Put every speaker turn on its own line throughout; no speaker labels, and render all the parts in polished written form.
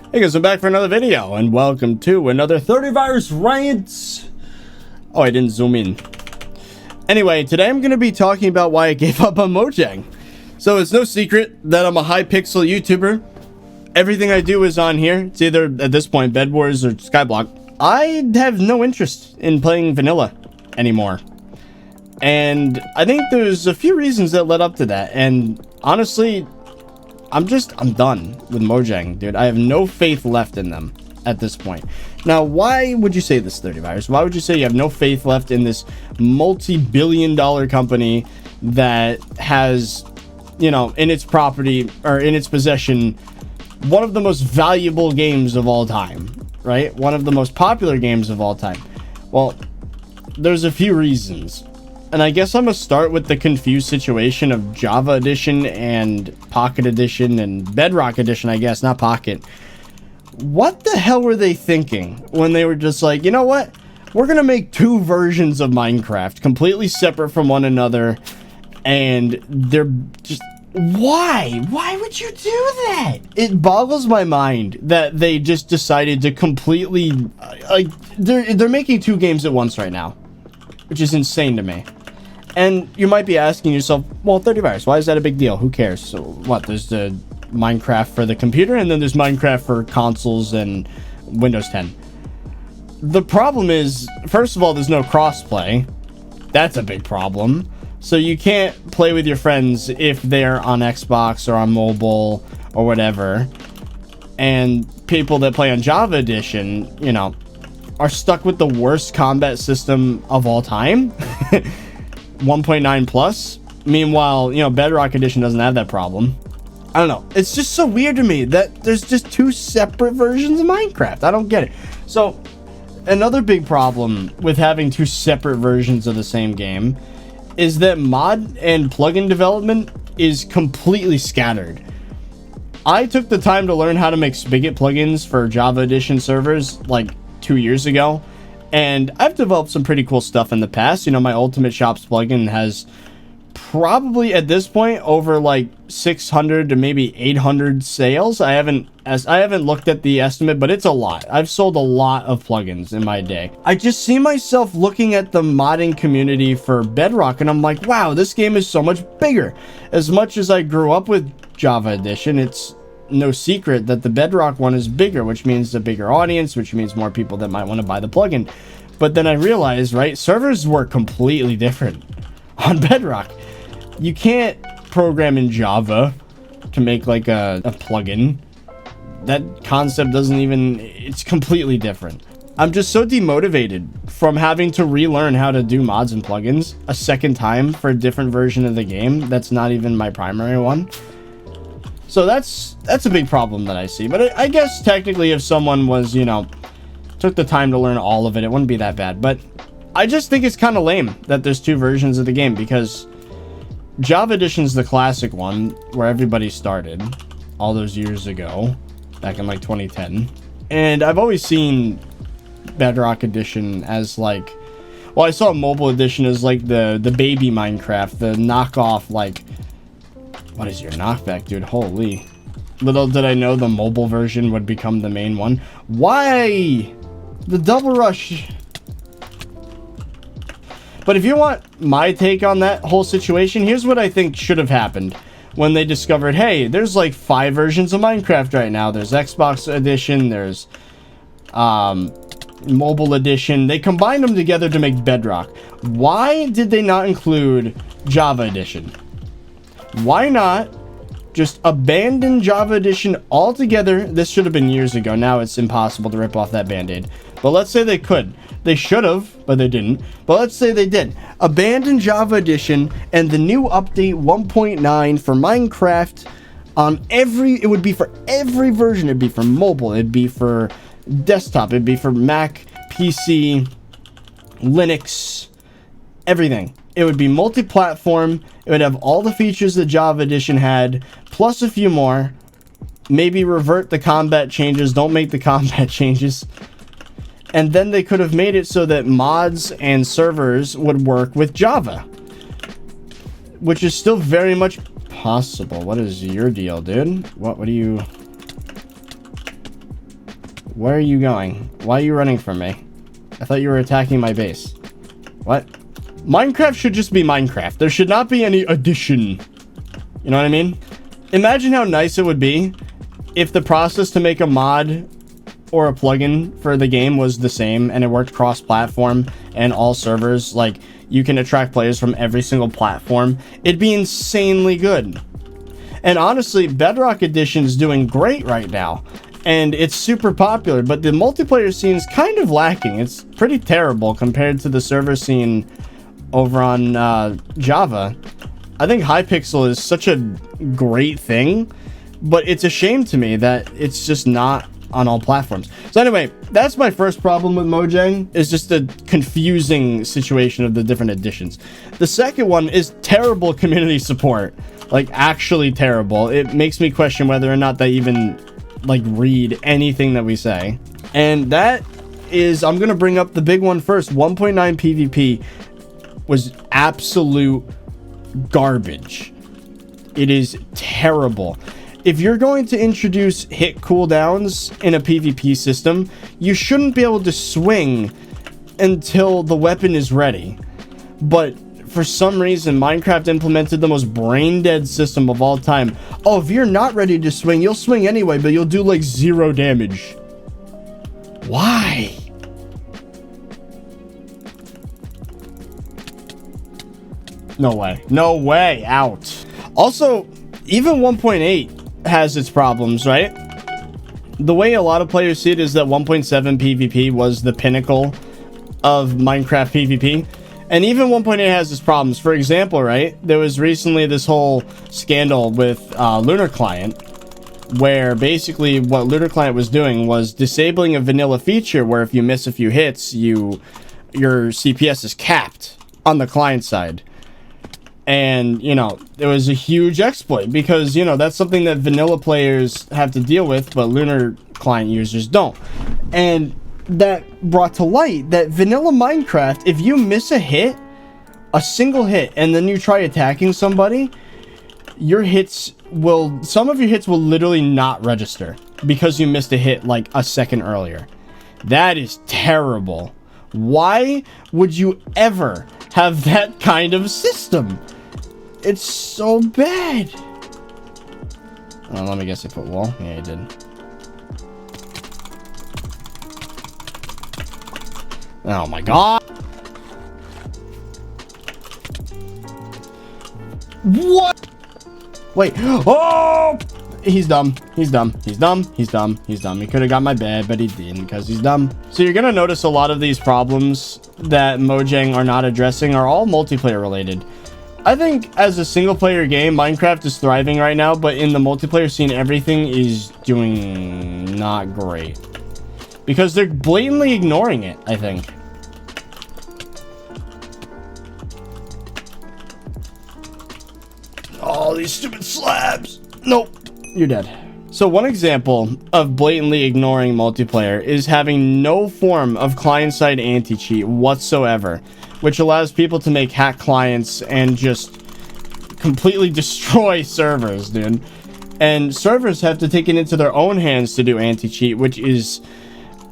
Hey guys, I'm back for another video, and welcome to another 30Virus Rants. Oh, I didn't zoom in. Anyway, today I'm going to be talking about why I gave up on Mojang. So it's no secret that I'm a high-pixel YouTuber. Everything I do is on here. It's either, at this point, Bed Wars or Skyblock. I have no interest in playing vanilla anymore. And I think there's a few reasons that led up to that. And honestly, I'm done with Mojang, dude. I have no faith left in them at this point. Now, why would you say this, 30Virus? Why would you say you have no faith left in this multi-billion-dollar company that has, you know, in its property or in its possession, one of the most valuable games of all time, right? One of the most popular games of all time. Well, there's a few reasons. And I guess I'm going to start with the confused situation of Java Edition and Pocket Edition and Bedrock Edition, I guess, not Pocket. What the hell were they thinking when they were just like, you know what? We're going to make two versions of Minecraft completely separate from one another. And they're just... Why? Why would you do that? It boggles my mind that they just decided to completely... like, they're making two games at once right now, which is insane to me. And you might be asking yourself, well, 30Virus, why is that a big deal? Who cares? So what? There's the Minecraft for the computer, and then there's Minecraft for consoles and Windows 10. The problem is, first of all, there's no crossplay. That's a big problem. So you can't play with your friends if they're on Xbox or on mobile or whatever. And people that play on Java Edition, you know, are stuck with the worst combat system of all time. 1.9 plus. Meanwhile, you know, Bedrock Edition doesn't have that problem. I don't know. It's just so weird to me that there's just two separate versions of Minecraft. I don't get it. So, another big problem with having two separate versions of the same game is that mod and plugin development is completely scattered. I took the time to learn how to make Spigot plugins for Java Edition servers like 2 years ago. And I've developed some pretty cool stuff in the past. You know, my Ultimate Shops plugin has probably at this point over like 600 to maybe 800 sales. I haven't looked at the estimate, but it's a lot. I've sold a lot of plugins in my day. I just see myself looking at the modding community for Bedrock, and I'm like, wow, this game is so much bigger. As much as I grew up with Java Edition, it's no secret that the Bedrock one is bigger, which means a bigger audience, which means more people that might want to buy the plugin. But then I realized, right, servers work completely different on Bedrock. You can't program in Java to make like a plugin. That concept doesn't even, it's completely different. I'm just so demotivated from having to relearn how to do mods and plugins a second time for a different version of the game that's not even my primary one. So that's a big problem that I see. But I guess technically if someone was, you know, took the time to learn all of it, it wouldn't be that bad. But I just think it's kind of lame that there's two versions of the game, because Java Edition's the classic one where everybody started all those years ago, back in like 2010. And I've always seen Bedrock Edition as like, well, I saw Mobile Edition as like the baby Minecraft, the knockoff, like, what is your knockback, dude? Holy. Little did I know the mobile version would become the main one. Why? The double rush. But if you want my take on that whole situation, here's what I think should have happened when they discovered, hey, there's like 5 versions of Minecraft right now. There's Xbox Edition, there's Mobile Edition. They combined them together to make Bedrock. Why did they not include Java Edition? Why not just abandon Java Edition altogether? This should have been years ago. Now it's impossible to rip off that band-aid. But let's say they could. They should have, but they didn't. But let's say they did. Abandon Java Edition, and the new update 1.9 for Minecraft on it would be for every version. It'd be for mobile. It'd be for desktop. It'd be for Mac, PC, Linux, everything. It would be multi-platform. It would have all the features that Java Edition had, plus a few more. Maybe revert the combat changes. Don't make the combat changes. And then they could have made it so that mods and servers would work with Java, which is still very much possible. What is your deal, dude? What do you... Where are you going? Why are you running from me? I thought you were attacking my base. What? Minecraft should just be Minecraft. There should not be any addition. You know what I mean? Imagine how nice it would be if the process to make a mod or a plugin for the game was the same and it worked cross-platform and all servers. Like, you can attract players from every single platform. It'd be insanely good. And honestly, Bedrock Edition's doing great right now. And it's super popular, but the multiplayer scene's kind of lacking. It's pretty terrible compared to the server scene over on Java. I think Hypixel is such a great thing, but it's a shame to me that it's just not on all platforms. So anyway, that's my first problem with Mojang, is just the confusing situation of the different editions. The second one is terrible community support. Like, actually terrible. It makes me question whether or not they even like read anything that we say. And that is, I'm gonna bring up the big one first. 1.9 PvP was absolute garbage. It is terrible. If you're going to introduce hit cooldowns in a PvP system, you shouldn't be able to swing until the weapon is ready. But for some reason, Minecraft implemented the most brain-dead system of all time. Oh, if you're not ready to swing, you'll swing anyway, but you'll do like 0 damage. Why? No way. No way. Out. Also, even 1.8 has its problems, right? The way a lot of players see it is that 1.7 PvP was the pinnacle of Minecraft PvP. And even 1.8 has its problems. For example, right, there was recently this whole scandal with Lunar Client, where basically what Lunar Client was doing was disabling a vanilla feature where if you miss a few hits, your CPS is capped on the client side. And, you know, it was a huge exploit because, you know, that's something that vanilla players have to deal with, but Lunar Client users don't. And that brought to light that vanilla Minecraft, if you miss a hit, a single hit, and then you try attacking somebody, some of your hits will literally not register because you missed a hit like a second earlier. That is terrible. Why would you ever have that kind of system? It's so bad. Oh, let me guess, he put wall. Yeah, he did. Oh my god. What? Wait. Oh! He's dumb. He's dumb. He's dumb. He's dumb. He's dumb. He could have got my bed, but he didn't because he's dumb. So you're going to notice a lot of these problems that Mojang are not addressing are all multiplayer related. I think as a single player game, Minecraft is thriving right now, but in the multiplayer scene, everything is doing not great. Because they're blatantly ignoring it, I think. Oh, these stupid slabs. Nope. You're dead. So one example of blatantly ignoring multiplayer is having no form of client-side anti-cheat whatsoever, which allows people to make hack clients and just completely destroy servers, dude. And servers have to take it into their own hands to do anti-cheat, which is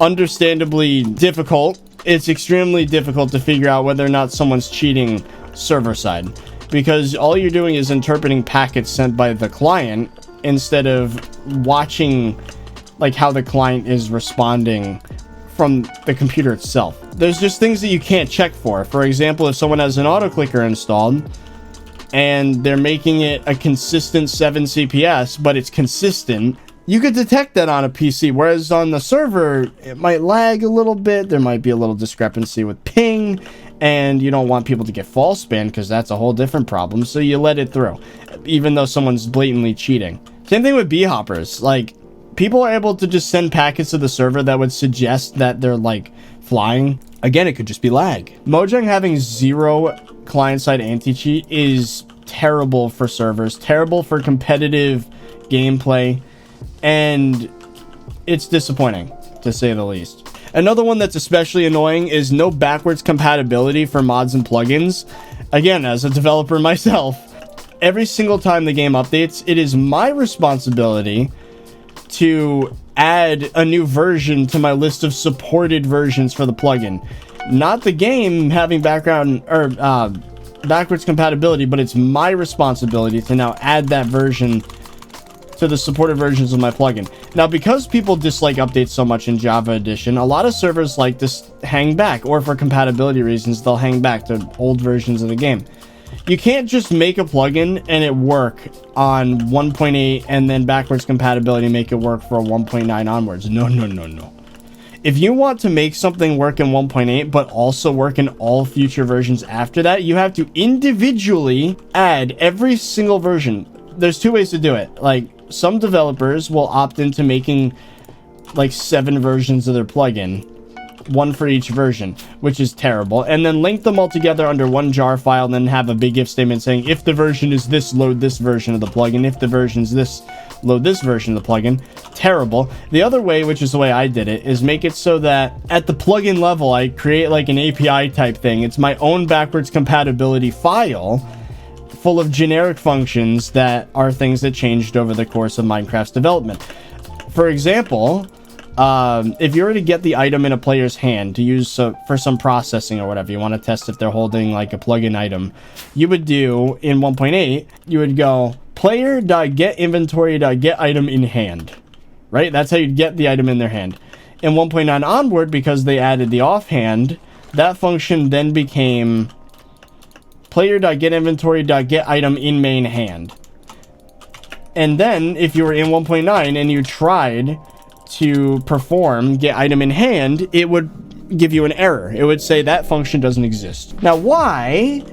understandably difficult. It's extremely difficult to figure out whether or not someone's cheating server side, because all you're doing is interpreting packets sent by the client instead of watching like how the client is responding from the computer itself. There's just things that you can't check for. For example, if someone has an auto clicker installed and they're making it a consistent 7 CPS, but it's consistent, you could detect that on a PC, whereas on the server, it might lag a little bit. There might be a little discrepancy with ping, and you don't want people to get false spam because that's a whole different problem, so you let it through, even though someone's blatantly cheating. Same thing with B-hoppers. Like, people are able to just send packets to the server that would suggest that they're, like, flying. Again, it could just be lag. Mojang having 0 client-side anti-cheat is terrible for servers, terrible for competitive gameplay, and it's disappointing, to say the least. Another one that's especially annoying is no backwards compatibility for mods and plugins. Again, as a developer myself, every single time the game updates, it is my responsibility to add a new version to my list of supported versions for the plugin. Not the game having background or backwards compatibility, but it's my responsibility to now add that version to the supported versions of my plugin. Now, because people dislike updates so much in Java Edition, a lot of servers like to hang back, or for compatibility reasons, they'll hang back to old versions of the game. You can't just make a plugin and it work on 1.8 and then backwards compatibility make it work for a 1.9 onwards. No, no, no, no. If you want to make something work in 1.8 but also work in all future versions after that, you have to individually add every single version. There's two ways to do it. Like, some developers will opt into making like 7 versions of their plugin, one for each version, which is terrible, and then link them all together under one jar file and then have a big if statement saying, if the version is this, load this version of the plugin. If the version is this, load this version of the plugin. Terrible. The other way, which is the way I did it, is make it so that at the plugin level, I create like an API type thing. It's my own backwards compatibility file full of generic functions that are things that changed over the course of Minecraft's development. For example, if you were to get the item in a player's hand to use for some processing or whatever, you want to test if they're holding like a plugin item, you would do in 1.8, you would go player.getInventory.getItem in hand, right? That's how you'd get the item in their hand. In 1.9 onward, because they added the offhand, that function then became player.getInventory.getItem in main hand. And then if you were in 1.9 and you tried to perform get item in hand, it would give you an error. It would say that function doesn't exist. Now, why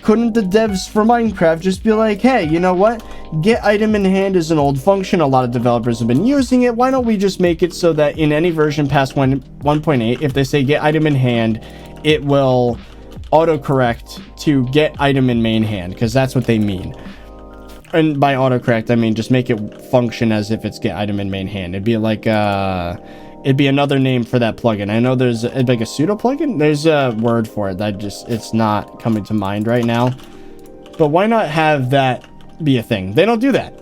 couldn't the devs for Minecraft just be like, hey, you know what? Get item in hand is an old function. A lot of developers have been using it. Why don't we just make it so that in any version past 1.8, if they say get item in hand, it will autocorrect to get item in main hand, because that's what they mean. And by autocorrect, I mean just make it function as if it's get item in main hand. It'd be like it'd be another name for that plugin. I know there's like a pseudo plugin. There's a word for it that it's not coming to mind right now. But why not have that be a thing? They don't do that.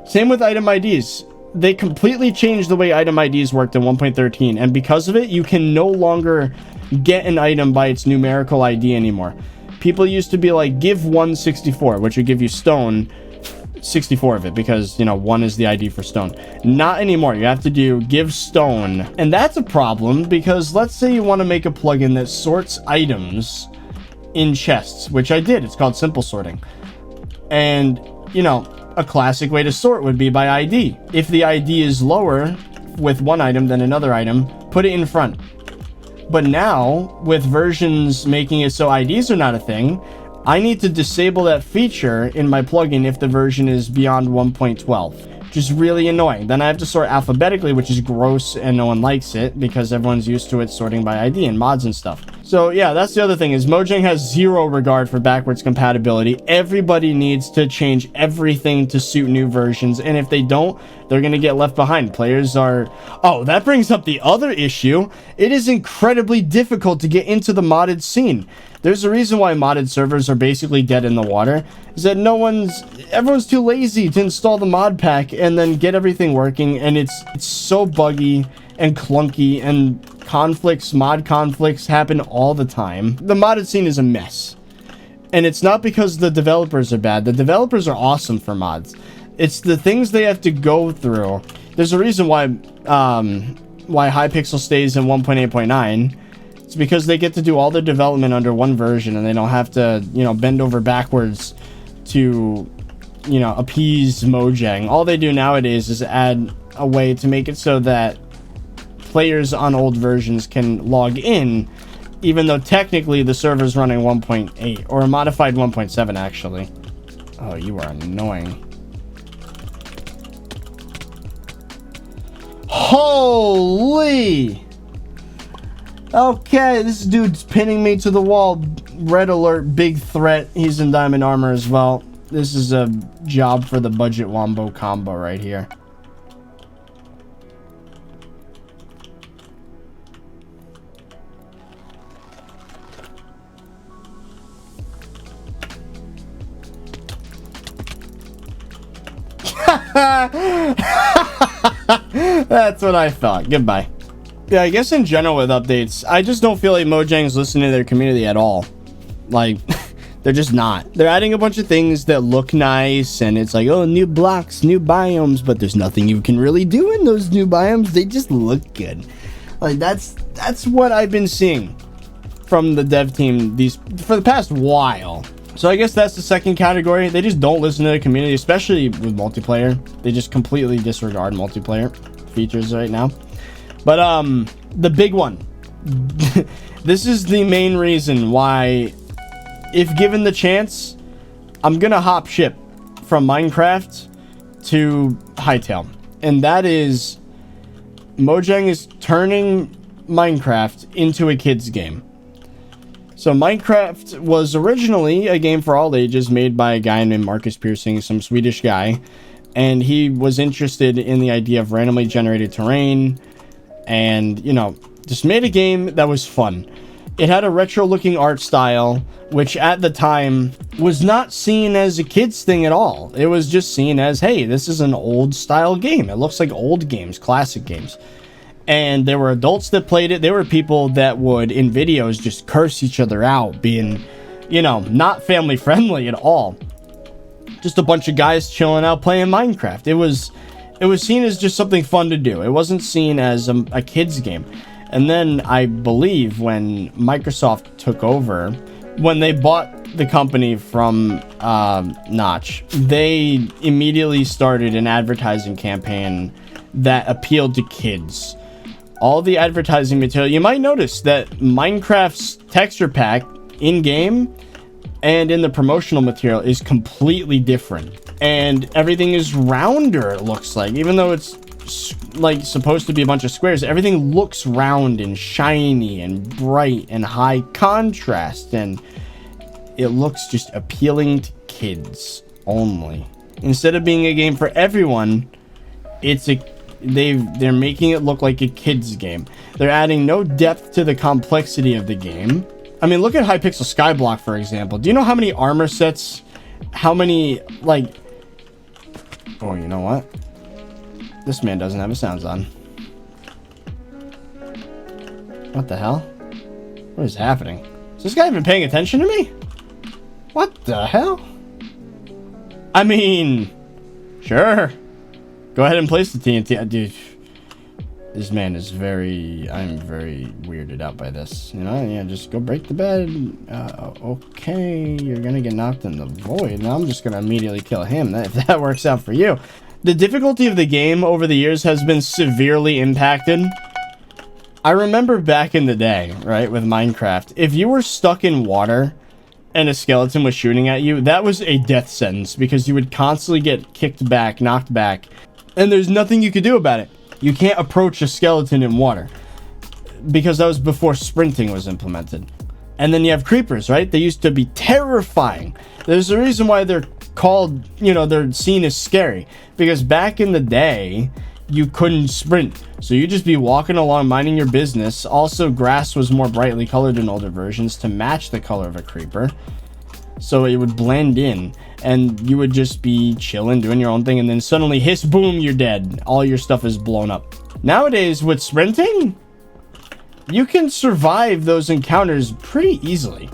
Same with item IDs. They completely changed the way item IDs worked in 1.13, and because of it, you can no longer get an item by its numerical ID anymore. People used to be like, give 164, which would give you stone, 64 of it, because, you know, 1 is the ID for stone. Not anymore. You have to do give stone. And that's a problem, because let's say you want to make a plugin that sorts items in chests, which I did. It's called simple sorting. And, you know, a classic way to sort would be by ID. If the ID is lower with one item than another item, put it in front. But now, with versions making it so IDs are not a thing, I need to disable that feature in my plugin if the version is beyond 1.12. Which is really annoying. Then I have to sort alphabetically, which is gross and no one likes it because everyone's used to it sorting by ID and mods and stuff. So yeah, that's the other thing, is Mojang has zero regard for backwards compatibility. Everybody needs to change everything to suit new versions, and if they don't, they're gonna get left behind. Players are... Oh, that brings up the other issue. It is incredibly difficult to get into the modded scene. There's a reason why modded servers are basically dead in the water, is that everyone's too lazy to install the mod pack and then get everything working, and it's so buggy and clunky, and mod conflicts happen all the time. The modded scene is a mess. And it's not because the developers are bad. The developers are awesome for mods. It's the things they have to go through. There's a reason why Hypixel stays in 1.8.9. It's because they get to do all their development under one version, and they don't have to, you know, bend over backwards to, you know, appease Mojang. All they do nowadays is add a way to make it so that players on old versions can log in, even though technically the server's running 1.8 or a modified 1.7 actually. Oh, you are annoying. Holy! Okay, this dude's pinning me to the wall. Red alert, big threat. He's in diamond armor as well. This is a job for the budget wombo combo right here. That's what I thought. Goodbye. Yeah, I guess in general with updates, I just don't feel like Mojang's listening to their community at all. Like, they're just not. They're adding a bunch of things that look nice, and it's like, oh, new blocks, new biomes, but there's nothing you can really do in those new biomes. They just look good. Like, that's what I've been seeing from the dev team for the past while. So I guess that's the second category. They just don't listen to the community, especially with multiplayer. They just completely disregard multiplayer features right now. But the big one. This is the main reason why, if given the chance, I'm gonna hop ship from Minecraft to Hytale. And that is, Mojang is turning Minecraft into a kid's game. So Minecraft was originally a game for all ages made by a guy named Marcus Piercing, some Swedish guy. And he was interested in the idea of randomly generated terrain and, you know, just made a game that was fun. It had a retro looking art style, which at the time was not seen as a kid's thing at all. It was just seen as, hey, this is an old style game. It looks like old games, classic games. And there were adults that played it. There were people that would, in videos, just curse each other out, being, you know, not family friendly at all. Just a bunch of guys chilling out playing Minecraft. It was seen as just something fun to do. It wasn't seen as a kid's game. And then I believe when Microsoft took over, when they bought the company from Notch, they immediately started an advertising campaign that appealed to kids. All the advertising material, you might notice that Minecraft's texture pack in-game and in the promotional material is completely different. And everything is rounder, it looks like. Even though it's like supposed to be a bunch of squares, everything looks round and shiny and bright and high contrast. And it looks just appealing to kids only. Instead of being a game for everyone, they're making it look like a kid's game. They're adding no depth to the complexity of the game. I mean, look at Hypixel Skyblock, for example. Do you know how many armor sets, how many, like... Oh, you know what? This man doesn't have his sounds on. What the hell? What is happening? Is this guy even paying attention to me? What the hell? I mean... Sure. Go ahead and place the TNT. Dude, this man is I'm very weirded out by this. You know, yeah, just go break the bed. Okay, you're gonna get knocked in the void. Now I'm just gonna immediately kill him, if that works out for you. The difficulty of the game over the years has been severely impacted. I remember back in the day, right, with Minecraft, if you were stuck in water and a skeleton was shooting at you, that was a death sentence because you would constantly get kicked back, knocked back. And there's nothing you could do about it. You can't approach a skeleton in water. Because that was before sprinting was implemented. And then you have creepers, right? They used to be terrifying. There's a reason why they're called, you know, they're seen as scary. Because back in the day, you couldn't sprint. So you'd just be walking along, minding your business. Also, grass was more brightly colored in older versions to match the color of a creeper. So it would blend in. And you would just be chilling, doing your own thing, and then suddenly, hiss, boom, you're dead. All your stuff is blown up. Nowadays, with sprinting, you can survive those encounters pretty easily.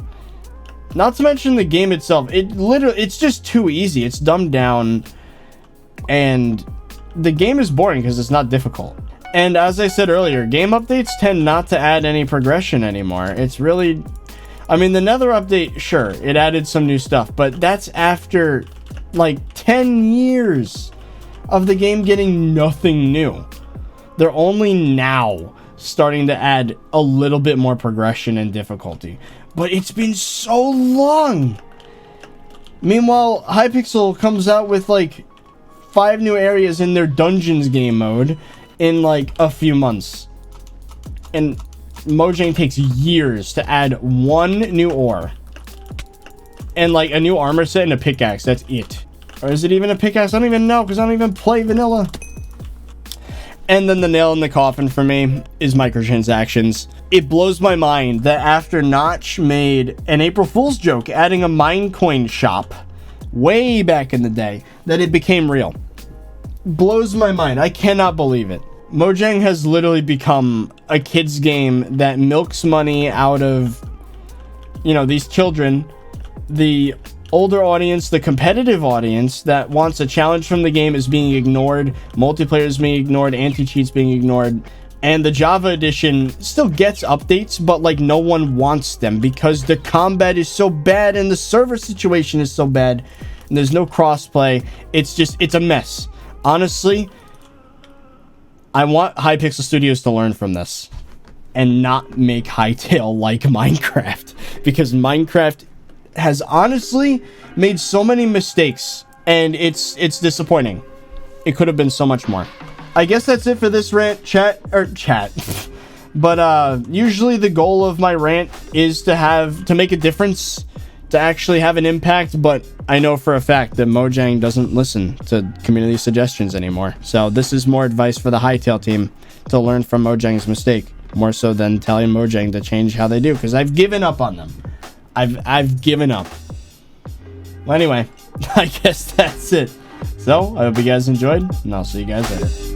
Not to mention the game itself. It's just too easy. It's dumbed down, and the game is boring because it's not difficult. And as I said earlier, game updates tend not to add any progression anymore. It's really... I mean, the Nether update, sure, it added some new stuff, but that's after, like, 10 years of the game getting nothing new. They're only now starting to add a little bit more progression and difficulty. But it's been so long! Meanwhile, Hypixel comes out with, like, 5 new areas in their Dungeons game mode in, like, a few months. And... Mojang takes years to add one new ore. And like a new armor set and a pickaxe. That's it. Or is it even a pickaxe? I don't even know because I don't even play vanilla. And then the nail in the coffin for me is microtransactions. It blows my mind that after Notch made an April Fool's joke adding a Minecoin shop way back in the day, that it became real. blows my mind. I cannot believe it. Mojang has literally become a kid's game that milks money out of, you know, these children, the older audience, the competitive audience that wants a challenge from the game is being ignored, multiplayer is being ignored, anti-cheats being ignored, and the Java edition still gets updates, but like no one wants them because the combat is so bad and the server situation is so bad and there's no crossplay. It's a mess. Honestly, I want Hypixel Studios to learn from this and not make Hytale like Minecraft, because Minecraft has honestly made so many mistakes and it's disappointing. It could have been so much more. I guess that's it for this rant, chat. But usually the goal of my rant is to make a difference, to actually have an impact, but I know for a fact that Mojang doesn't listen to community suggestions anymore. So this is more advice for the Hytale team to learn from Mojang's mistake, more so than telling Mojang to change how they do, because I've given up on them. I've given up. Well, anyway, I guess that's it. So I hope you guys enjoyed, and I'll see you guys later.